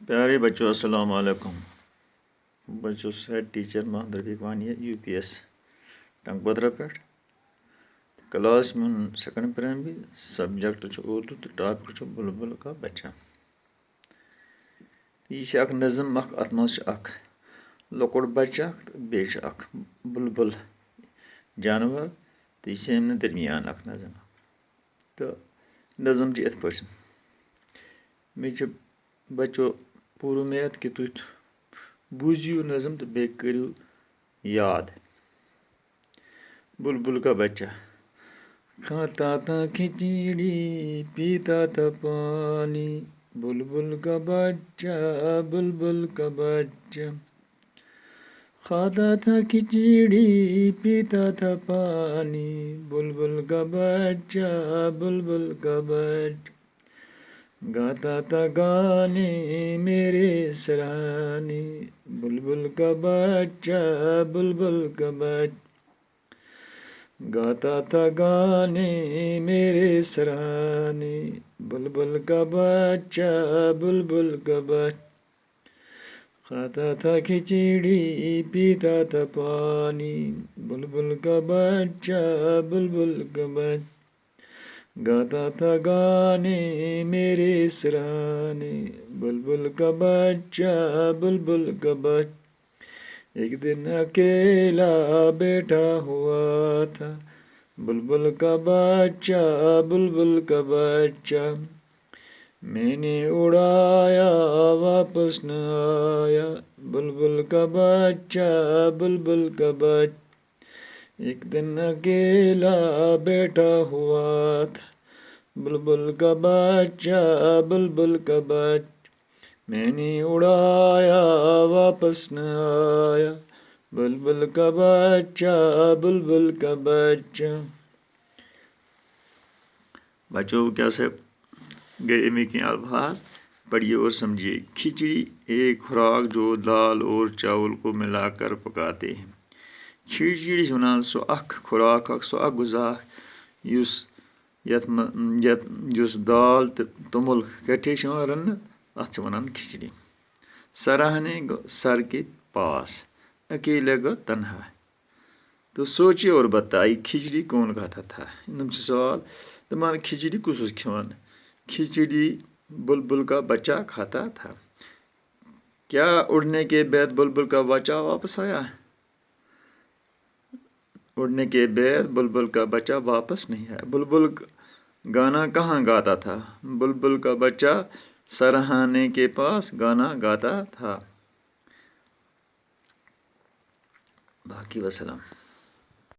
پیارے بچوں السلام علیکم. بچوں ہیڈ ٹیچر محمد رفیق وانی UPS ٹنگ بدرہ پہ کلاس من سیکنڈ پرائمری سبجیکٹ اردو تو ٹاپک بلبل کا بچہ. یہ اخ نظم ات مز لۄکُٹ بچہ بیٚیہِ چھُ اکھ بلبل جانور تو یہ امہِ درمیان اکھ نظم تو نظم یِتھ پٲٹھۍ مےٚ چھُ بچو پوٗرٕ اُمید کہ تُہۍ بوٗزِو نظم تو بیٚیہِ کٔرِو یاد. بلبل کا بچہ. کھاتا تھا کھچڑی پیتا تھا پانی بلبل کا بچہ بلبل کا بچہ. کھاتا تھا کھچڑی پیتا تھا پانی بلبل کا بچہ بلبل کا بچہ. گاتا تھا گانے میرے سرانے بلبل کا بچہ بلبل کا بچہ. گاتا تھا گانے میرے سرانے بلبل کا بچہ بلبل کا بچہ. کھاتا تھا کھچڑی پیتا تھا پانی بلبل کا بچہ بلبل کا بچہ. گاتا تھا گانے میرے سرانے بلبل کا بچہ بلبل کا بچہ. ایک دن اکیلا بیٹھا ہوا تھا بلبل کا بچہ بلبل کا بچہ. میں نے اڑایا واپس نہ آیا بلبل کا بچہ بلبل کا بچہ. ایک دن اکیلا بیٹھا ہوا تھا بلبل کا بچہ بلبل کا بچہ. میں نے اڑایا واپس نہ آیا بلبل کا بچہ بلبل کا بچہ. بچوں کیسے گئے امک الفاظ پڑھیے اور سمجھیے. کھچڑی ایک خوراک جو دال اور چاول کو ملا کر پکاتے ہیں. کھچڑی ونان سو اخ خوراک سو اخ غذا یس دال تو توٚمُل کٹھے رننہٕ اتھ ونان کھچڑی. سراہنے گو سر کے پاس اکیلے گو تنہا. تو سوچیے اور بتائیے کھچڑی کون کھاتا تھا. یِم چھِ سوال دپان کھچڑی کُس اوس کھٮ۪وان. کھچڑی بلبل کا بچہ کھاتا تھا. کیا اڑنے کے بعد بلبل کا بچہ واپس آیا. اڑنے کے بعد بلبل کا بچہ واپس نہیں آیا. بلبل گانا کہاں گاتا تھا. بلبل کا بچہ سراہنے کے پاس گانا گاتا تھا. باقی وسلام.